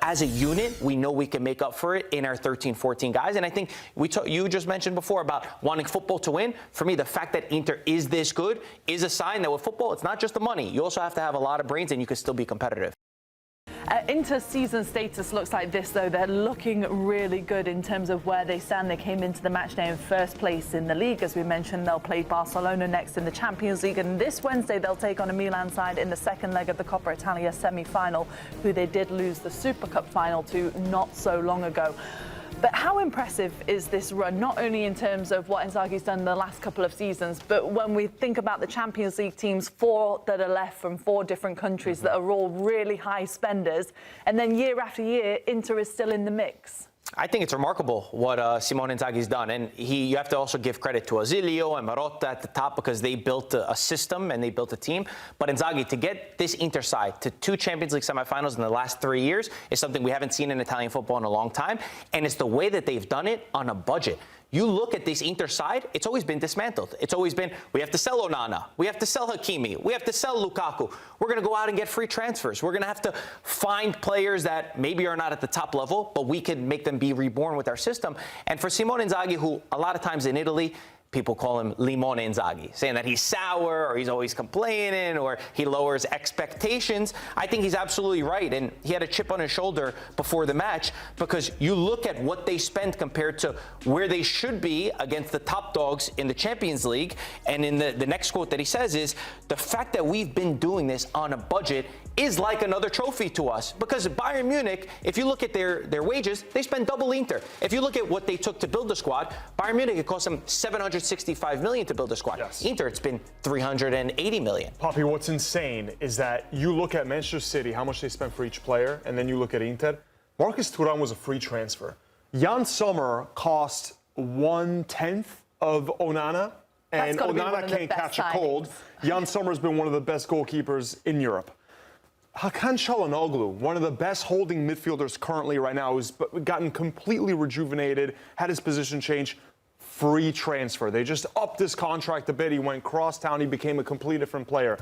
as a unit, we know we can make up for it in our 13, 14 guys. And I think you just mentioned before about wanting football to win. For me, the fact that Inter is this good is a sign that with football, it's not just the money. You also have to have a lot of brains, and you can still be competitive. Inter's season status looks like this, though. They're looking really good in terms of where they stand. They came into the match day in first place in the league. As we mentioned, they'll play Barcelona next in the Champions League. And this Wednesday, they'll take on a Milan side in the second leg of the Coppa Italia semi-final, who they did lose the Super Cup final to not so long ago. But how impressive is this run, not only in terms of what Inzaghi's done in the last couple of seasons, but when we think about the Champions League teams, 4 that are left from 4 different countries that are all really high spenders, and then year after year, Inter is still in the mix? I think it's remarkable what Simone Inzaghi's done. And you have to also give credit to Asilio and Marotta at the top, because they built a system and they built a team. But Inzaghi, to get this Inter side to 2 Champions League semifinals in the last 3 years is something we haven't seen in Italian football in a long time. And it's the way that they've done it on a budget. You look at this Inter side, it's always been dismantled. It's always been, we have to sell Onana, we have to sell Hakimi, we have to sell Lukaku. We're going to go out and get free transfers. We're going to have to find players that maybe are not at the top level, but we could make them be reborn with our system. And for Simone Inzaghi, who a lot of times in Italy, people call him Limone Inzaghi, saying that he's sour or he's always complaining or he lowers expectations. I think he's absolutely right. And he had a chip on his shoulder before the match, because you look at what they spent compared to where they should be against the top dogs in the Champions League. And in the next quote that he says is, the fact that we've been doing this on a budget is like another trophy to us. Because Bayern Munich, if you look at their wages, they spend double Inter. If you look at what they took to build the squad, Bayern Munich, it cost them $765 million to build a squad. Yes. Inter, it's been $380 million. Poppy, what's insane is that you look at Manchester City, how much they spent for each player, and then you look at Inter. Marcus Thuram was a free transfer. Jan Sommer cost 1/10 of Onana, and Onana can't catch a cold. Jan Sommer's been one of the best goalkeepers in Europe. Hakan Çalhanoğlu, one of the best holding midfielders currently right now, has gotten completely rejuvenated, had his position changed. Free transfer. They just upped his contract a bit. He went crosstown. He became a completely different player.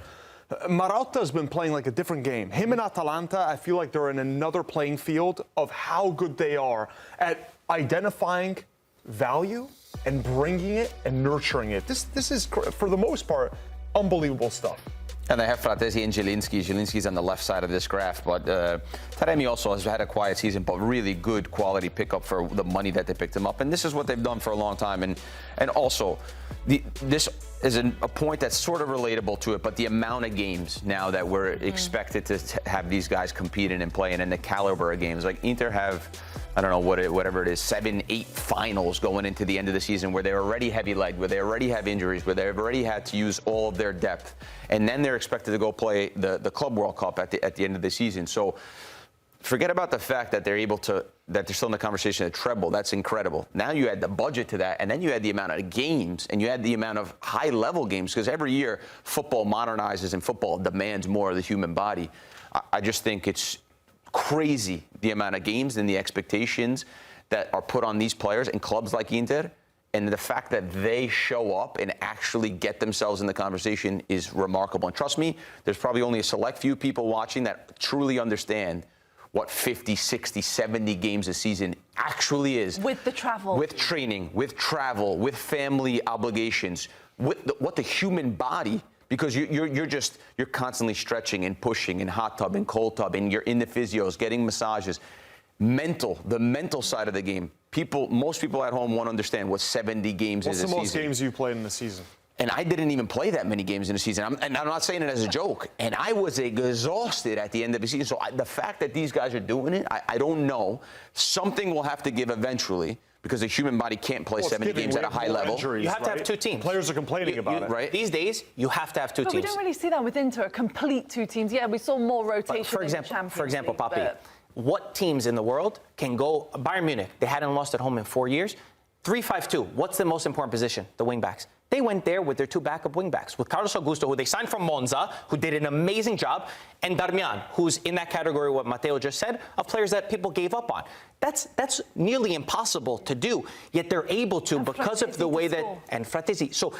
Marotta's been playing like a different game. Him and Atalanta, I feel like they're in another playing field of how good they are at identifying value and bringing it and nurturing it. This is, for the most part, unbelievable stuff. And they have Fratesi and Zielinski. Zielinski's on the left side of this graph, but Taremi also has had a quiet season, but really good quality pickup for the money that they picked him up. And this is what they've done for a long time. And also, this is a point that's sort of relatable to it, but the amount of games now that we're expected to have these guys competing and playing, and the caliber of games. Like Inter have, I don't know whatever it is, 7, 8 finals going into the end of the season where they're already heavy-legged, where they already have injuries, where they've already had to use all of their depth. And then they're expected to go play the Club World Cup at the end of the season. So forget about the fact that they're still in the conversation of treble. That's incredible. Now you add the budget to that, and then you add the amount of games, and you add the amount of high-level games, because every year football modernizes and football demands more of the human body. I just think it's crazy the amount of games and the expectations that are put on these players and clubs like Inter. And the fact that they show up and actually get themselves in the conversation is remarkable. And trust me, there's probably only a select few people watching that truly understand what 50, 60, 70 games a season actually is. With the travel. With training, with travel, with family obligations, with what the human body, because you're constantly stretching and pushing and hot tub and cold tub, and you're in the physios, getting massages. The mental side of the game. Most people at home won't understand what 70 games is a season. What's the most games you played in the season? And I didn't even play that many games in a season. And I'm not saying it as a joke. And I was exhausted at the end of the season. So the fact that these guys are doing it, I don't know. Something will have to give eventually, because the human body can't play 70 games at a high level. Injuries, you have to have 2 teams. Players are complaining about it. Right? These days, you have to have 2 teams. But we don't really see that with Inter, a complete 2 teams. Yeah, we saw more rotation in the Champions League, Poppy, what teams in the world can go? Bayern Munich, they hadn't lost at home in 4 years. 3-5-2. What's the most important position? The wingbacks. They went there with their 2 backup wingbacks, with Carlos Augusto, who they signed from Monza, who did an amazing job, and Darmian, who's in that category, what Matteo just said, of players that people gave up on. That's nearly impossible to do, yet they're able to, because of the way that, and Fratesi. So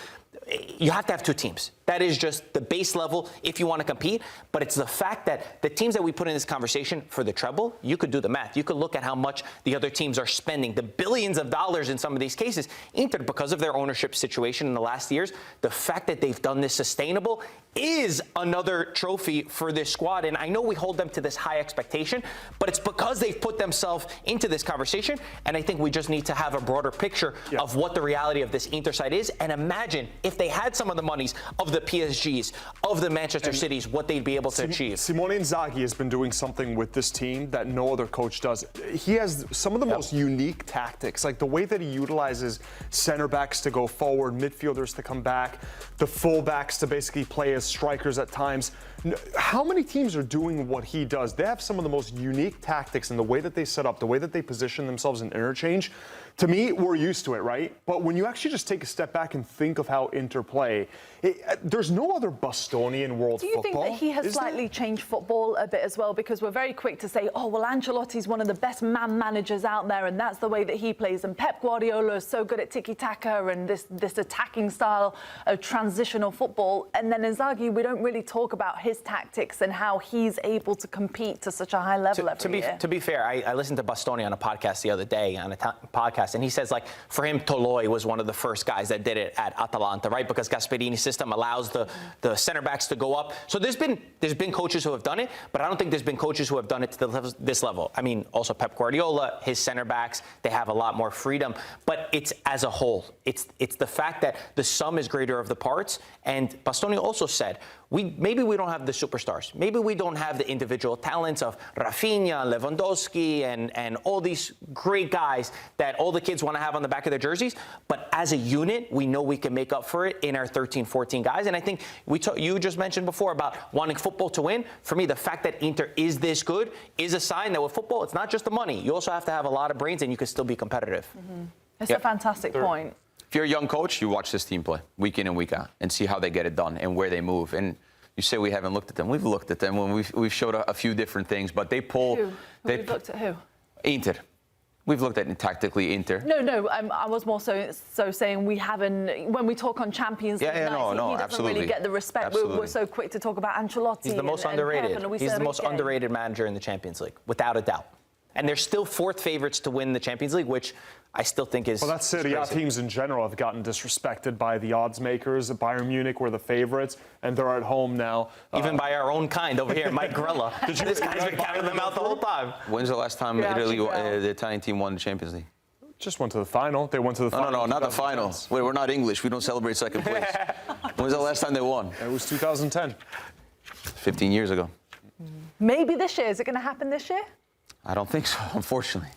you have to have two teams. That is just the base level if you want to compete. But it's the fact that the teams that we put in this conversation for the treble, you could do the math. You could look at how much the other teams are spending, the billions of dollars in some of these cases. Inter, because of their ownership situation in the last years, the fact that they've done this sustainable is another trophy for this squad. And I know we hold them to this high expectation, but it's because they've put themselves into this conversation. And I think we just need to have a broader picture of what the reality of this Inter side is. And imagine if they had some of the monies of the PSGs, of the Manchester Cities, what they'd be able to achieve. Simone Inzaghi has been doing something with this team that no other coach does. He has some of the most unique tactics, like the way that he utilizes center backs to go forward, midfielders to come back, the full backs to basically play as strikers at times. How many teams are doing what he does? They have some of the most unique tactics in the way that they set up, the way that they position themselves in interchange. To me, we're used to it, right? But when you actually just take a step back and think of how Inter play, there's no other Bastoni in world football. Do you think that he has slightly changed football a bit as well? Because we're very quick to say, oh, well, Ancelotti's one of the best man managers out there, and that's the way that he plays. And Pep Guardiola is so good at tiki-taka and this attacking style of transitional football. And then Inzaghi, we don't really talk about his tactics and how he's able to compete to such a high level every year. To be fair, I listened to Bastoni on a podcast the other day, podcast, and he says, like, for him, Toloi was one of the first guys that did it at Atalanta, right? Because Gasperini's system allows the center backs to go up. So there's been coaches who have done it, but I don't think there's been coaches who have done it to this level. I mean, also Pep Guardiola, his center backs, they have a lot more freedom, but it's as a whole. It's the fact that the sum is greater of the parts. And Bastoni also said, maybe we don't have the superstars. Maybe we don't have the individual talents of Rafinha, Lewandowski, and all these great guys that all the kids want to have on the back of their jerseys. But as a unit, we know we can make up for it in our 13, 14 guys. And I think you just mentioned before about wanting football to win. For me, the fact that Inter is this good is a sign that with football, it's not just the money. You also have to have a lot of brains, and you can still be competitive. Mm-hmm. It's a fantastic point. If you're a young coach, you watch this team play week in and week out and see how they get it done and where they move. And you say we haven't looked at them. We've looked at them when we've showed a few different things, but they pull. We've looked at who? Inter. We've looked at it tactically, Inter. No, I was more so saying we haven't, when we talk on Champions League, he doesn't really get the respect. We're so quick to talk about Ancelotti. He's the most underrated. He's the most underrated manager in the Champions League, without a doubt. And they're still fourth favorites to win the Champions League, which I still think is. Well, that's Serie A teams in general have gotten disrespected by the odds makers. Bayern Munich were the favorites, and they're at home now. Even by our own kind over here, Mike Grella. This guy's been counting them out the whole time. When's the last time the Italian team won the Champions League? Just went to the final. They went to the final. No, not the final. Wait, we're not English. We don't celebrate second place. When's the last time they won? It was 2010. 15 years ago. Maybe this year. Is it going to happen this year? I don't think so, unfortunately.